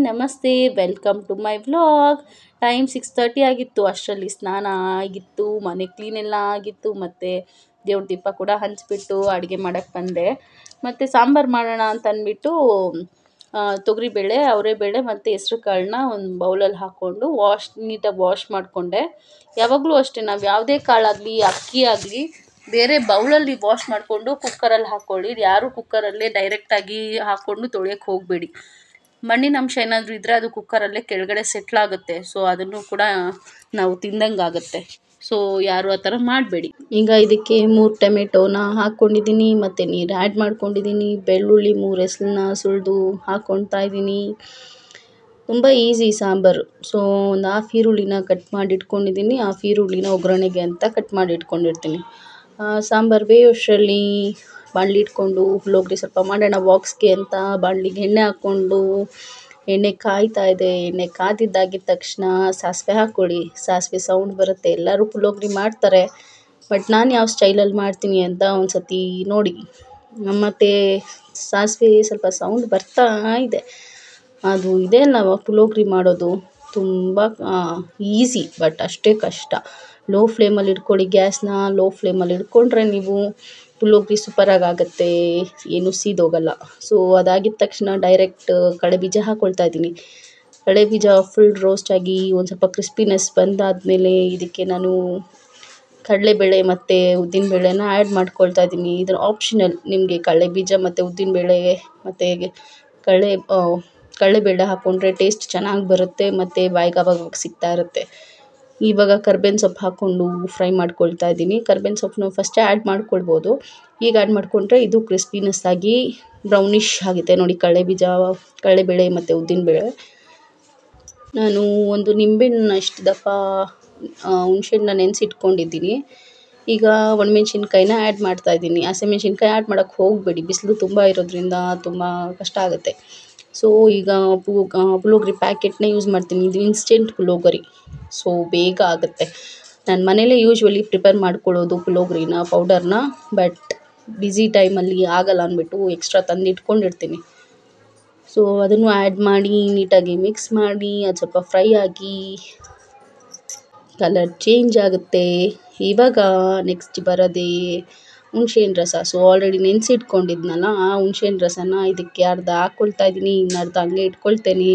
ನಮಸ್ತೆ, welcome to my vlog. Time 6:30 ಆಗಿತ್ತು. ಅಷ್ಟರಲ್ಲಿ ಸ್ನಾನ ಆಗಿತ್ತು, ಮನೆ ಕ್ಲೀನ್ ಎಲ್ಲ ಆಗಿತ್ತು, ಮತ್ತು ದೇವ್ರ ದೀಪ ಕೂಡ ಹಂಚಿಬಿಟ್ಟು ಅಡುಗೆ ಮಾಡೋಕ್ಕೆ ಬಂದೆ. ಮತ್ತು ಸಾಂಬಾರು ಮಾಡೋಣ ಅಂತ ಅಂದ್ಬಿಟ್ಟು ತೊಗರಿಬೇಳೆ, ಅವರೆಬೇಳೆ ಮತ್ತು ಹೆಸ್ರು ಕಾಳನ್ನ ಒಂದು ಬೌಲಲ್ಲಿ ಹಾಕ್ಕೊಂಡು ನೀಟಾಗಿ ವಾಶ್ ಮಾಡಿಕೊಂಡೆ. ಯಾವಾಗಲೂ ಅಷ್ಟೇ, ನಾವು ಯಾವುದೇ ಕಾಳಾಗಲಿ ಅಕ್ಕಿ ಆಗಲಿ ಬೇರೆ ಬೌಲಲ್ಲಿ ವಾಶ್ ಮಾಡಿಕೊಂಡು ಕುಕ್ಕರಲ್ಲಿ ಹಾಕ್ಕೊಳ್ಳಿ. ಯಾರೂ ಕುಕ್ಕರಲ್ಲೇ ಡೈರೆಕ್ಟಾಗಿ ಹಾಕ್ಕೊಂಡು ತೊಳೆಯೋಕ್ಕೆ ಹೋಗಬೇಡಿ. ಮಣ್ಣಿನ ಅಂಶ ಏನಾದರೂ ಇದ್ದರೆ ಅದು ಕುಕ್ಕರಲ್ಲೇ ಕೆಳಗಡೆ ಸೆಟ್ಲಾಗುತ್ತೆ. ಸೊ ಅದನ್ನು ಕೂಡ ನಾವು ತಿಂದಂಗೆ ಆಗುತ್ತೆ. ಸೊ ಯಾರು ಆ ಥರ ಮಾಡಬೇಡಿ. ಈಗ ಇದಕ್ಕೆ 3 ಟೊಮೆಟೋನ ಹಾಕ್ಕೊಂಡಿದ್ದೀನಿ, ಮತ್ತು ನೀರು ಆ್ಯಡ್ ಮಾಡ್ಕೊಂಡಿದ್ದೀನಿ. ಬೆಳ್ಳುಳ್ಳಿ 3 ಎಸಳನ್ನ ಸುಲಿದು ಹಾಕ್ಕೊಳ್ತಾ ಇದ್ದೀನಿ. ತುಂಬ ಈಸಿ ಸಾಂಬಾರು. ಸೊ ಒಂದು ಹಾಫ್ ಈರುಳ್ಳಿನ ಕಟ್ ಮಾಡಿ ಇಟ್ಕೊಂಡಿದ್ದೀನಿ. ಹಾಫ್ ಈರುಳ್ಳಿನ ಒಗ್ಗರಣೆಗೆ ಅಂತ ಕಟ್ ಮಾಡಿ ಇಟ್ಕೊಂಡಿರ್ತೀನಿ. ಸಾಂಬಾರು ಬೇಯೋಷ್ಟರಲ್ಲಿ ಬಾಣಲಿ ಇಟ್ಕೊಂಡು ಪುಳಿಯೋಗರೆ ಸ್ವಲ್ಪ ಮಾಡೋಣ ಬಾಕ್ಸ್ಗೆ ಅಂತ ಬಾಣಲಿಗೆ ಎಣ್ಣೆ ಹಾಕ್ಕೊಂಡು ಎಣ್ಣೆ ಕಾಯ್ತಾ ಇದೆ. ಎಣ್ಣೆ ಕಾದಿದ್ದಾಗಿದ್ದ ತಕ್ಷಣ ಸಾಸಿವೆ ಹಾಕ್ಕೊಳ್ಳಿ. ಸಾಸಿವೆ ಸೌಂಡ್ ಬರುತ್ತೆ. ಎಲ್ಲರೂ ಪುಳಿಯೋಗರೆ ಮಾಡ್ತಾರೆ, ಬಟ್ ನಾನು ಯಾವ ಸ್ಟೈಲಲ್ಲಿ ಮಾಡ್ತೀನಿ ಅಂತ ಒಂದು ಸತಿ ನೋಡಿ. ಮತ್ತು ಸಾಸಿವೆ ಸ್ವಲ್ಪ ಸೌಂಡ್ ಬರ್ತಾ ಇದೆ. ಅದು ಇದೆ ನಾವು ಪುಳಿಯೋಗರೆ ಮಾಡೋದು ತುಂಬ ಈಸಿ, ಬಟ್ ಅಷ್ಟೇ ಕಷ್ಟ. ಲೋ ಫ್ಲೇಮಲ್ಲಿ ಇಟ್ಕೊಳ್ಳಿ. ಗ್ಯಾಸ್ನ ಲೋ ಫ್ಲೇಮಲ್ಲಿ ಇಟ್ಕೊಂಡ್ರೆ ನೀವು ಪುಳಿಯೋಗರೆ ಸೂಪರಾಗಿ ಆಗುತ್ತೆ, ಏನೂ ಸೀದೋಗಲ್ಲ. ಸೊ ಅದಾಗಿದ್ದ ತಕ್ಷಣ ಡೈರೆಕ್ಟ್ ಕಡಲೆಬೀಜ ಹಾಕ್ಕೊಳ್ತಾ ಇದ್ದೀನಿ. ಕಡಲೆಬೀಜ ಫುಲ್ ರೋಸ್ಟ್ ಆಗಿ ಒಂದು ಸ್ವಲ್ಪ ಕ್ರಿಸ್ಪಿನೆಸ್ ಬಂದಾದಮೇಲೆ ಇದಕ್ಕೆ ನಾನು ಕಡಲೆಬೇಳೆ ಮತ್ತು ಉದ್ದಿನಬೇಳೆನ ಆ್ಯಡ್ ಮಾಡ್ಕೊಳ್ತಾ ಇದ್ದೀನಿ. ಇದು ಆಪ್ಷನಲ್. ನಿಮಗೆ ಕಡಲೆಬೀಜ ಮತ್ತು ಉದ್ದಿನಬೇಳೆ ಮತ್ತು ಕಡಲೆಬೇಳೆ ಹಾಕ್ಕೊಂಡ್ರೆ ಟೇಸ್ಟ್ ಚೆನ್ನಾಗಿ ಬರುತ್ತೆ, ಮತ್ತು ಬಾಯಿಗೆ ಆವಾಗ ಸಿಗ್ತಾ ಇರುತ್ತೆ. ಇವಾಗ ಕರ್ಬೇವಿನ ಸೊಪ್ಪು ಹಾಕ್ಕೊಂಡು ಫ್ರೈ ಮಾಡ್ಕೊಳ್ತಾ ಇದ್ದೀನಿ. ಕರ್ಬೇವಿನ ಸೊಪ್ಪನ್ನ ಫಸ್ಟೇ ಆ್ಯಡ್ ಮಾಡ್ಕೊಳ್ಬೋದು. ಈಗ ಆ್ಯಡ್ ಮಾಡಿಕೊಂಡ್ರೆ ಇದು ಕ್ರಿಸ್ಪಿನೆಸ್ ಆಗಿ ಬ್ರೌನಿಷ್ ಆಗುತ್ತೆ ನೋಡಿ. ಕಡಲೆಬೇಳೆ ಮತ್ತು ಉದ್ದಿನಬೇಳೆ. ನಾನು ಒಂದು ನಿಂಬೆಹಣ್ಣು ಇಷ್ಟು ದಪ್ಪ ಹುಣಸೆಹಣ್ಣನ್ನ ನೆನೆಸಿಟ್ಕೊಂಡಿದ್ದೀನಿ. ಈಗ ಒಣಮೆಣ್ಸಿನ್ಕಾಯಿನ ಆ್ಯಡ್ ಮಾಡ್ತಾಯಿದ್ದೀನಿ. ಹಸಿಮೆಣ್ಸಿನ್ಕಾಯಿ ಆ್ಯಡ್ ಮಾಡೋಕ್ಕೆ ಹೋಗಬೇಡಿ, ಬಿಸಿಲು ತುಂಬ ಇರೋದ್ರಿಂದ ತುಂಬ ಕಷ್ಟ ಆಗುತ್ತೆ. ಸೊ ಈಗ ಪುಳಿಯೋಗರೆ ಪ್ಯಾಕೆಟ್ನ ಯೂಸ್ ಮಾಡ್ತೀನಿ. ಇದು ಇನ್ಸ್ಟೆಂಟ್ ಪುಳಿಯೋಗರೆ, ಸೊ ಬೇಗ ಆಗುತ್ತೆ. ನಾನು ಮನೇಲೇ ಯೂಶ್ವಲಿ ಪ್ರಿಪೇರ್ ಮಾಡ್ಕೊಳ್ಳೋದು ಪುಳಿಯೋಗರೆನ ಪೌಡರ್ನ, ಬಟ್ ಬ್ಯುಸಿ ಟೈಮಲ್ಲಿ ಆಗಲ್ಲ ಅಂದ್ಬಿಟ್ಟು ಎಕ್ಸ್ಟ್ರಾ ತಂದು ಇಟ್ಕೊಂಡಿರ್ತೀನಿ. ಸೊ ಅದನ್ನು ಆ್ಯಡ್ ಮಾಡಿ ನೀಟಾಗಿ ಮಿಕ್ಸ್ ಮಾಡಿ ಅದು ಸ್ವಲ್ಪ ಫ್ರೈ ಆಗಿ ಕಲರ್ ಚೇಂಜ್ ಆಗುತ್ತೆ. ಇವಾಗ ನೆಕ್ಸ್ಟ್ ಬರೋದೇ ಹುಣಸೆಹಣ್ಣು ರಸ. ಸೊ ಆಲ್ರೆಡಿ ನೆನೆಸಿಟ್ಕೊಂಡಿದ್ನಲ್ಲ, ಆ ಹುಣಸೆಹಣ್ಣು ರಸನ ಇದಕ್ಕೆ ಅರ್ಧ ಹಾಕ್ಕೊಳ್ತಾ ಇದ್ದೀನಿ, ಇನ್ನರ್ಧ ಹಂಗೆ ಇಟ್ಕೊಳ್ತೇನೆ.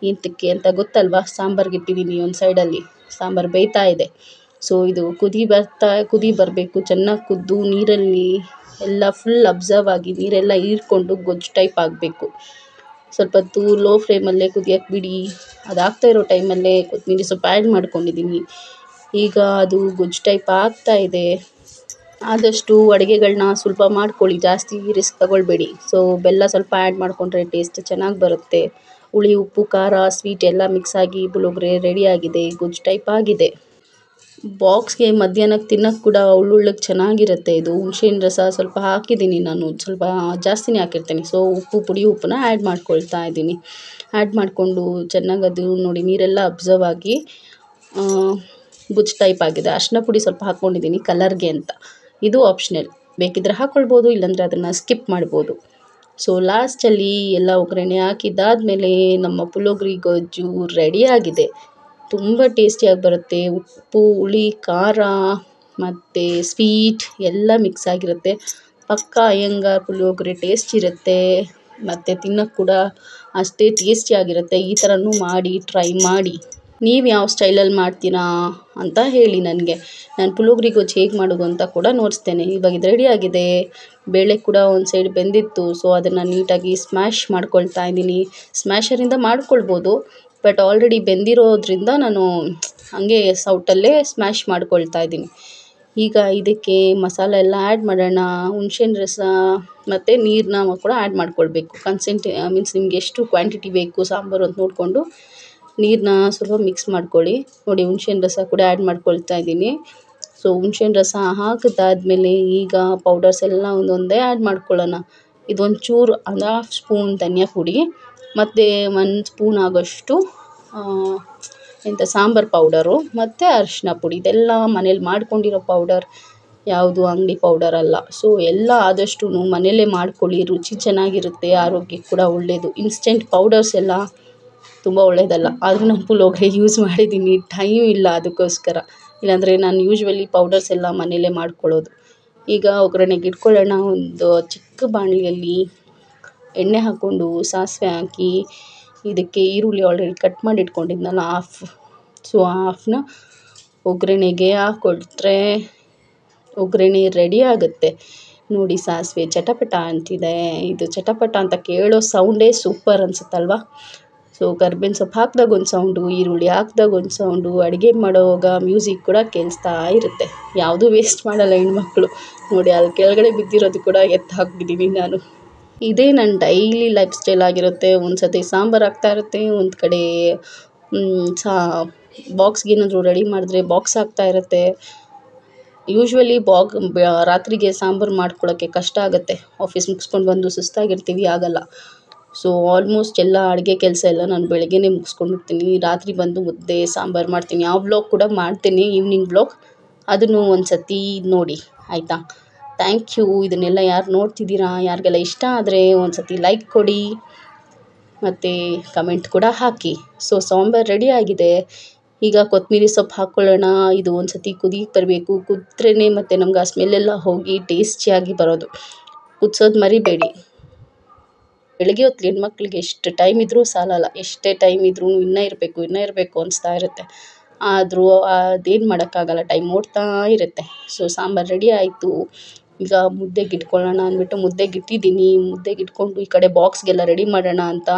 ಇಂತಕ್ಕೆ ಅಂತ ಗೊತ್ತಲ್ವಾ, ಸಾಂಬಾರ್ಗೆ ಇಟ್ಟಿದ್ದೀನಿ ಒಂದು ಸೈಡಲ್ಲಿ. ಸಾಂಬಾರು ಬೇಯ್ತಾ ಇದೆ. ಸೊ ಇದು ಕುದಿ ಬರಬೇಕು, ಚೆನ್ನಾಗಿ ಕುದ್ದು ನೀರಲ್ಲಿ ಎಲ್ಲ ಫುಲ್ ಅಬ್ಸರ್ವ್ ಆಗಿ ನೀರೆಲ್ಲ ಹೀರ್ಕೊಂಡು ಗೊಜ್ಜು ಟೈಪ್ ಆಗಬೇಕು. ಸ್ವಲ್ಪ ಹೊತ್ತು ಲೋ ಫ್ಲೇಮಲ್ಲೇ ಕುದಿಯೋಕ್ಕೆ ಬಿಡಿ. ಅದಾಗ್ತಾ ಇರೋ ಟೈಮಲ್ಲೇ ಕೊತ್ತಂಬರಿ ಸೊಪ್ಪು ಆ್ಯಡ್ ಮಾಡ್ಕೊಂಡಿದ್ದೀನಿ. ಈಗ ಅದು ಗೊಜ್ಜು ಟೈಪ್ ಆಗ್ತಾ ಇದೆ. ಆದಷ್ಟು ಅಡುಗೆಗಳನ್ನ ಸ್ವಲ್ಪ ಮಾಡ್ಕೊಳ್ಳಿ, ಜಾಸ್ತಿ ರಿಸ್ಕ್ ತಗೊಳ್ಬೇಡಿ. ಸೊ ಬೆಲ್ಲ ಸ್ವಲ್ಪ ಆ್ಯಡ್ ಮಾಡಿಕೊಂಡ್ರೆ ಟೇಸ್ಟ್ ಚೆನ್ನಾಗಿ ಬರುತ್ತೆ. ಹುಳಿ, ಉಪ್ಪು, ಖಾರ, ಸ್ವೀಟ್ ಎಲ್ಲ ಮಿಕ್ಸ್ ಆಗಿ ಪುಳಿಯೋಗರೆ ರೆಡಿಯಾಗಿದೆ, ಗೊಜ್ಜು ಟೈಪ್ ಆಗಿದೆ. ಬಾಕ್ಸ್ಗೆ ಮಧ್ಯಾಹ್ನಕ್ಕೆ ತಿನ್ನೋಕ್ಕೆ ಕೂಡ ಉಳ್ಳುಳ್ಳಗೆ ಚೆನ್ನಾಗಿರುತ್ತೆ. ಇದು ಹುಣಸೆಹಣ್ಣು ರಸ ಸ್ವಲ್ಪ ಹಾಕಿದ್ದೀನಿ, ನಾನು ಸ್ವಲ್ಪ ಜಾಸ್ತಿನೇ ಹಾಕಿರ್ತೀನಿ. ಸೊ ಪುಡಿ ಉಪ್ಪನ್ನ ಆ್ಯಡ್ ಮಾಡ್ಕೊಳ್ತಾ ಇದ್ದೀನಿ. ಆ್ಯಡ್ ಮಾಡಿಕೊಂಡು ಚೆನ್ನಾಗಿ ಅದು ನೋಡಿ ನೀರೆಲ್ಲ ಅಬ್ಸರ್ವ್ ಆಗಿ ಗೊಜ್ಜು ಟೈಪ್ ಆಗಿದೆ. ಅರಿಶಿನ ಪುಡಿ ಸ್ವಲ್ಪ ಹಾಕ್ಕೊಂಡಿದ್ದೀನಿ ಕಲರ್ಗೆ ಅಂತ. ಇದು ಆಪ್ಷನಲ್, ಬೇಕಿದ್ದರೆ ಹಾಕ್ಕೊಳ್ಬೋದು, ಇಲ್ಲಾಂದರೆ ಅದನ್ನು ಸ್ಕಿಪ್ ಮಾಡ್ಬೋದು. ಸೊ ಲಾಸ್ಟಲ್ಲಿ ಎಲ್ಲ ಒಗ್ಗರಣೆ ಹಾಕಿದ್ದಾದಮೇಲೆ ನಮ್ಮ ಪುಳಿಯೋಗರೆ ಗೊಜ್ಜು ರೆಡಿಯಾಗಿದೆ. ತುಂಬ ಟೇಸ್ಟಿಯಾಗಿ ಬರುತ್ತೆ. ಉಪ್ಪು, ಹುಳಿ, ಖಾರ ಮತ್ತು ಸ್ವೀಟ್ ಎಲ್ಲ ಮಿಕ್ಸ್ ಆಗಿರುತ್ತೆ. ಪಕ್ಕಾ ಅಯ್ಯಂಗಾರ್ ಪುಳಿಯೋಗರೆ ಟೇಸ್ಟ್ ಇರುತ್ತೆ, ಮತ್ತು ತಿನ್ನೋಕ್ಕೆ ಕೂಡ ಅಷ್ಟೇ ಟೇಸ್ಟಿಯಾಗಿರುತ್ತೆ. ಈ ಥರನೂ ಮಾಡಿ ಟ್ರೈ ಮಾಡಿ. ನೀವು ಯಾವ ಸ್ಟೈಲಲ್ಲಿ ಮಾಡ್ತೀರಾ ಅಂತ ಹೇಳಿ ನನಗೆ. ನಾನು ಪುಳಿಯೋಗರೆ ಗೊಜ್ಜು ಹೇಗೆ ಮಾಡೋದು ಅಂತ ಕೂಡ ನೋಡಿಸ್ತೇನೆ. ಇವಾಗ ಇದು ರೆಡಿಯಾಗಿದೆ. ಬೇಳೆ ಕೂಡ ಒಂದು ಸೈಡ್ ಬೆಂದಿತ್ತು. ಸೊ ಅದನ್ನು ನೀಟಾಗಿ ಸ್ಮ್ಯಾಶ್ ಮಾಡ್ಕೊಳ್ತಾ ಇದ್ದೀನಿ. ಸ್ಮ್ಯಾಶರಿಂದ ಮಾಡ್ಕೊಳ್ಬೋದು, ಬಟ್ ಆಲ್ರೆಡಿ ಬೆಂದಿರೋದ್ರಿಂದ ನಾನು ಹಾಗೆ ಸೌಟಲ್ಲೇ ಸ್ಮ್ಯಾಶ್ ಮಾಡ್ಕೊಳ್ತಾ ಇದ್ದೀನಿ. ಈಗ ಇದಕ್ಕೆ ಮಸಾಲೆ ಎಲ್ಲ ಆ್ಯಡ್ ಮಾಡೋಣ. ಹುಣಸೆಹಣ್ಣು ರಸ ಮತ್ತು ನೀರನ್ನ ಕೂಡ ಆ್ಯಡ್ ಮಾಡ್ಕೊಳ್ಬೇಕು. ಮೀನ್ಸ್ ನಿಮ್ಗೆ ಎಷ್ಟು ಕ್ವಾಂಟಿಟಿ ಬೇಕು ಸಾಂಬಾರು ಅಂತ ನೋಡಿಕೊಂಡು ನೀರನ್ನ ಸ್ವಲ್ಪ ಮಿಕ್ಸ್ ಮಾಡ್ಕೊಳ್ಳಿ. ನೋಡಿ ಹುಣಸೆಹಣ್ಣು ರಸ ಕೂಡ ಆ್ಯಡ್ ಮಾಡ್ಕೊಳ್ತಾ ಇದ್ದೀನಿ. ಸೊ ಹುಣಸೆಹಣ್ಣು ರಸ ಹಾಕಿದಾದ್ಮೇಲೆ ಈಗ ಪೌಡರ್ಸ್ ಎಲ್ಲ ಒಂದೊಂದೇ ಆ್ಯಡ್ ಮಾಡ್ಕೊಳ್ಳೋಣ. ಇದೊಂದು ಚೂರು ಒಂದು ಹಾಫ್ ಸ್ಪೂನ್ ಧನಿಯಾ ಪುಡಿ, ಮತ್ತು 1 ಸ್ಪೂನ್ ಆಗೋಷ್ಟು ಸಾಂಬಾರು ಪೌಡರು ಮತ್ತು ಅರಿಶಿನ ಪುಡಿ. ಇದೆಲ್ಲ ಮನೇಲಿ ಮಾಡ್ಕೊಂಡಿರೋ ಪೌಡರ್, ಯಾವುದು ಅಂಗಡಿ ಪೌಡರ್ ಅಲ್ಲ. ಸೊ ಎಲ್ಲ ಆದಷ್ಟು ಮನೆಯಲ್ಲೇ ಮಾಡ್ಕೊಳ್ಳಿ, ರುಚಿ ಚೆನ್ನಾಗಿರುತ್ತೆ, ಆರೋಗ್ಯಕ್ಕೆ ಕೂಡ ಒಳ್ಳೆಯದು. ಇನ್ಸ್ಟೆಂಟ್ ಪೌಡರ್ಸ್ ಎಲ್ಲ ತುಂಬ ಒಳ್ಳೆಯದಲ್ಲ. ಆದರೂ ನಾನು ಪುಳಿಯೋಗರೆ ಯೂಸ್ ಮಾಡಿದ್ದೀನಿ, ಟೈಮ್ ಇಲ್ಲ ಅದಕ್ಕೋಸ್ಕರ. ಇಲ್ಲಾಂದರೆ ನಾನು ಯೂಶ್ವಲಿ ಪೌಡರ್ಸ್ ಎಲ್ಲ ಮನೆಯಲ್ಲೇ ಮಾಡ್ಕೊಳ್ಳೋದು. ಈಗ ಒಗ್ಗರಣೆಗೆ ಇಟ್ಕೊಳ್ಳೋಣ. ಒಂದು ಚಿಕ್ಕ ಬಾಣಲಿಯಲ್ಲಿ ಎಣ್ಣೆ ಹಾಕ್ಕೊಂಡು ಸಾಸಿವೆ ಹಾಕಿ, ಇದಕ್ಕೆ ಈರುಳ್ಳಿ ಆಲ್ರೆಡಿ ಕಟ್ ಮಾಡಿ ಇಟ್ಕೊಂಡಿದ್ನಲ್ಲ ಹಾಫ್ನ ಒಗ್ಗರಣೆಗೆ ಹಾಕ್ಕೊಟ್ರೆ ಒಗ್ಗರಣೆ ರೆಡಿ ಆಗುತ್ತೆ. ನೋಡಿ ಸಾಸಿವೆ ಚಟಪಟ ಅಂತಿದೆ. ಇದು ಚಟಪಟ ಅಂತ ಕೇಳೋ ಸೌಂಡೇ ಸೂಪರ್ ಅನಿಸುತ್ತಲ್ವ. ಸೊ ಕರ್ಬೇವಿನ ಸೊಪ್ಪು ಹಾಕಿದಾಗ ಒಂದು ಸೌಂಡು, ಈರುಳ್ಳಿ ಹಾಕಿದಾಗ ಒಂದು ಸೌಂಡು, ಅಡುಗೆ ಮಾಡೋವಾಗ ಮ್ಯೂಸಿಕ್ ಕೂಡ ಕೇಳಿಸ್ತಾ ಇರುತ್ತೆ. ಯಾವುದೂ ವೇಸ್ಟ್ ಮಾಡಲ್ಲ ಹೆಣ್ಮಕ್ಳು. ನೋಡಿ ಅಲ್ಲಿ ಕೆಳಗಡೆ ಬಿದ್ದಿರೋದು ಕೂಡ ಎತ್ತು ಹಾಕ್ಬಿಟ್ಟಿದ್ದೀನಿ ನಾನು. ಇದೇ ನನ್ನ ಡೈಲಿ ಲೈಫ್ ಸ್ಟೈಲ್ ಆಗಿರುತ್ತೆ. ಒಂದು ಸತಿ ಸಾಂಬಾರು ಆಗ್ತಾ ಇರುತ್ತೆ, ಒಂದು ಕಡೆ ಬಾಕ್ಸ್ಗೆ ಏನಾದರೂ ರೆಡಿ ಮಾಡಿದ್ರೆ ಬಾಕ್ಸ್ ಆಗ್ತಾ ಇರುತ್ತೆ. ಯೂಶ್ವಲಿ ರಾತ್ರಿಗೆ ಸಾಂಬಾರು ಮಾಡ್ಕೊಳ್ಳೋಕ್ಕೆ ಕಷ್ಟ ಆಗುತ್ತೆ. ಆಫೀಸ್ ಮುಗಿಸ್ಕೊಂಡು ಬಂದು ಸುಸ್ತಾಗಿರ್ತೀವಿ, ಆಗಲ್ಲ. ಸೊ ಆಲ್ಮೋಸ್ಟ್ ಎಲ್ಲ ಅಡುಗೆ ಕೆಲಸ ಎಲ್ಲ ನಾನು ಬೆಳಗ್ಗೆನೇ ಮುಗಿಸ್ಕೊಂಡಿರ್ತೀನಿ. ರಾತ್ರಿ ಬಂದು ಮುದ್ದೆ ಸಾಂಬಾರು ಮಾಡ್ತೀನಿ. ಆ ವ್ಲಾಗ್ ಕೂಡ ಮಾಡ್ತೀನಿ, ಈವ್ನಿಂಗ್ ವ್ಲಾಗ್. ಅದನ್ನು ಒಂದು ಸತಿ ನೋಡಿ ಆಯಿತಾ. Thank you. ಇದನ್ನೆಲ್ಲ ಯಾರು ನೋಡ್ತಿದ್ದೀರಾ, ಯಾರಿಗೆಲ್ಲ ಇಷ್ಟ ಆದರೆ ಒಂದು ಸತಿ ಲೈಕ್ ಕೊಡಿ ಮತ್ತು ಕಮೆಂಟ್ ಕೂಡ ಹಾಕಿ. ಸೊ ಸಾಂಬಾರು ರೆಡಿ ಆಗಿದೆ. ಈಗ ಕೊತ್ತಂಬರಿ ಸೊಪ್ಪು ಹಾಕ್ಕೊಳ್ಳೋಣ. ಇದು ಒಂದು ಸತಿ ಕುದಿಗೆ ಬರಬೇಕು. ಕುದ್ರೇ ಮತ್ತು ನಮ್ಗೆ ಆ ಸ್ಮೆಲ್ಲೆಲ್ಲ ಹೋಗಿ ಟೇಸ್ಟಿಯಾಗಿ ಬರೋದು. ಕುದಿಸೋದು ಮರಿಬೇಡಿ. ಬೆಳಗ್ಗೆ ಹೊತ್ತು ಹೆಣ್ಮಕ್ಳಿಗೆ ಎಷ್ಟು ಟೈಮ್ ಇದ್ದರೂ ಸಾಲಲ್ಲ. ಎಷ್ಟೇ ಟೈಮ್ ಇದ್ರೂ ಇನ್ನೂ ಇರಬೇಕು ಅನಿಸ್ತಾ ಇರುತ್ತೆ. ಆದರೂ ಅದೇನು ಮಾಡೋಕ್ಕಾಗಲ್ಲ, ಟೈಮ್ ಓಡ್ತಾ ಇರುತ್ತೆ. ಸೊ ಸಾಂಬಾರು ರೆಡಿ ಆಯಿತು. ಈಗ ಮುದ್ದೆಗೆ ಇಟ್ಕೊಳ್ಳೋಣ ಅಂದ್ಬಿಟ್ಟು ಮುದ್ದೆಗೆ ಇಟ್ಟಿದ್ದೀನಿ. ಮುದ್ದೆಗೆ ಇಟ್ಕೊಂಡು ಈ ಕಡೆ ಬಾಕ್ಸ್ಗೆಲ್ಲ ರೆಡಿ ಮಾಡೋಣ ಅಂತ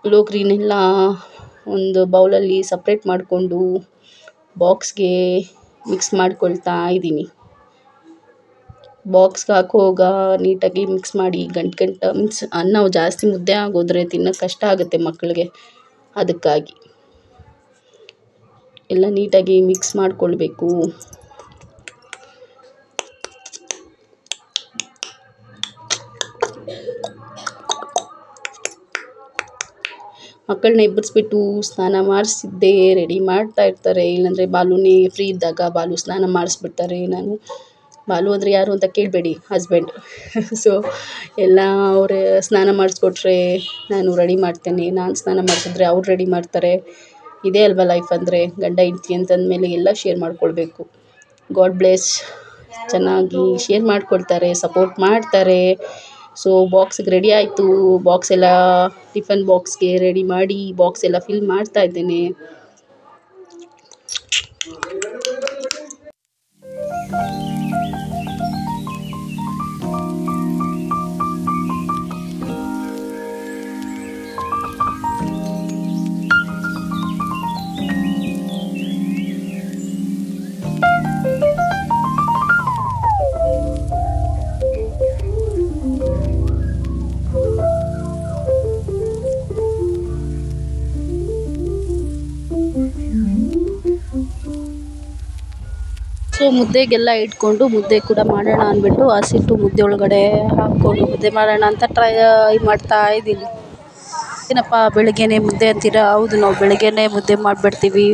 ಪುಳಿಯೋಗರೆನೆಲ್ಲ ಒಂದು ಬೌಲಲ್ಲಿ ಸಪ್ರೇಟ್ ಮಾಡಿಕೊಂಡು ಬಾಕ್ಸ್ಗೆ ಮಿಕ್ಸ್ ಮಾಡ್ಕೊಳ್ತಾ ಇದ್ದೀನಿ. ಬಾಕ್ಸ್ಗೆ ಹಾಕುವಾಗ ನೀಟಾಗಿ ಮಿಕ್ಸ್ ಮಾಡಿ. ಗಂಟು ಅನ್ನ ಜಾಸ್ತಿ ಮುದ್ದೆ ಆಗೋದ್ರೆ ತಿನ್ನೋಕ್ಕೆ ಕಷ್ಟ ಆಗುತ್ತೆ ಮಕ್ಕಳಿಗೆ. ಅದಕ್ಕಾಗಿ ಎಲ್ಲ ನೀಟಾಗಿ ಮಿಕ್ಸ್ ಮಾಡಿಕೊಳ್ಬೇಕು. ಮಕ್ಕಳನ್ನ ಎಬ್ಬರಿಸ್ಬಿಟ್ಟು ಸ್ನಾನ ಮಾಡಿಸಿದ್ದೆ ರೆಡಿ ಮಾಡ್ತಾ ಇರ್ತಾರೆ. ಇಲ್ಲಾಂದರೆ ಬಾಲುನೇ ಫ್ರೀ ಇದ್ದಾಗ ಬಾಲು ಸ್ನಾನ ಮಾಡಿಸ್ಬಿಡ್ತಾರೆ. ಬಾಲು ಅಂದರೆ ಯಾರು ಅಂತ ಕೇಳಬೇಡಿ, ಹಸ್ಬೆಂಡ್. ಸೊ ಎಲ್ಲ ಅವರೇ ಸ್ನಾನ ಮಾಡಿಸ್ಕೊಟ್ರೆ ನಾನು ರೆಡಿ ಮಾಡ್ತೇನೆ, ನಾನು ಸ್ನಾನ ಮಾಡಿಸಿದ್ರೆ ಅವ್ರು ರೆಡಿ ಮಾಡ್ತಾರೆ. ಇದೇ ಅಲ್ವಾ ಲೈಫ್ ಅಂದರೆ. ಗಂಡ ಹೆಂಡ್ತಿ ಅಂತಂದಮೇಲೆ ಎಲ್ಲ ಶೇರ್ ಮಾಡ್ಕೊಳ್ಬೇಕು. God bless. ಚೆನ್ನಾಗಿ ಶೇರ್ ಮಾಡ್ಕೊಳ್ತಾರೆ, ಸಪೋರ್ಟ್ ಮಾಡ್ತಾರೆ. ಸೊ ಬಾಕ್ಸಿಗೆ ರೆಡಿ ಆಯಿತು. ಬಾಕ್ಸ್ ಎಲ್ಲ ಟಿಫನ್ ಬಾಕ್ಸ್ಗೆ ರೆಡಿ ಮಾಡಿ ಬಾಕ್ಸ್ ಎಲ್ಲ ಫಿಲ್ ಮಾಡ್ತಾ ಇದ್ದೇನೆ. ಸೊ ಮುದ್ದೆಗೆಲ್ಲ ಇಟ್ಕೊಂಡು ಮುದ್ದೆ ಕೂಡ ಮಾಡೋಣ ಅಂದ್ಬಿಟ್ಟು ಹಸಿಟ್ಟು ಮುದ್ದೆ ಒಳಗಡೆ ಹಾಕ್ಕೊಂಡು ಮುದ್ದೆ ಮಾಡೋಣ ಅಂತ ಟ್ರೈ ಮಾಡ್ತಾ ಇದ್ದೀನಿ. ಏನಪ್ಪ ಬೆಳಗ್ಗೆನೇ ಮುದ್ದೆ ಅಂತೀರಾ? ಹೌದು, ನಾವು ಬೆಳಗ್ಗೆನೇ ಮುದ್ದೆ ಮಾಡಿಬಿಡ್ತೀವಿ.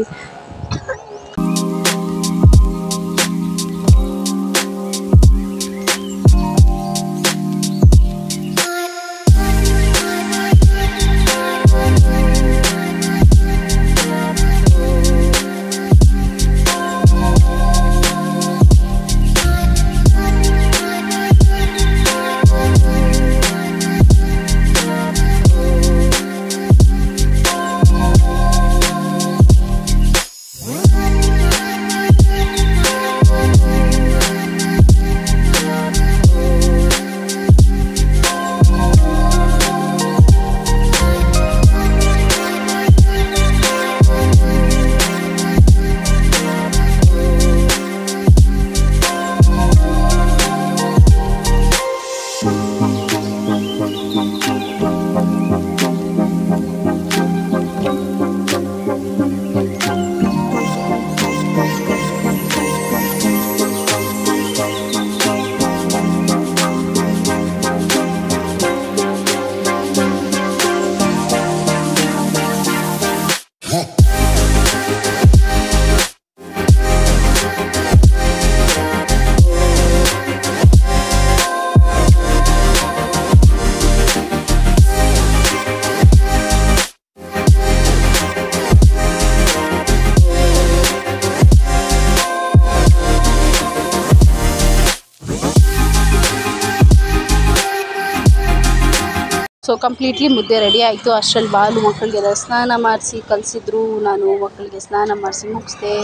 ಸೊ ಕಂಪ್ಲೀಟ್ಲಿ ಮುದ್ದೆ ರೆಡಿ ಆಯಿತು. ಅಷ್ಟರಲ್ಲಿ ಬಾಲು ಮಕ್ಕಳಿಗೆಲ್ಲ ಸ್ನಾನ ಮಾಡಿಸಿ ಕಲಿಸಿದ್ರು. ನಾನು ಮಕ್ಕಳಿಗೆ ಸ್ನಾನ ಮಾಡಿಸಿ ಮುಗಿಸ್ದೆ.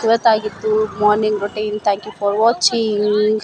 ಇವತ್ತಾಗಿತ್ತು morning routine. Thank you for watching.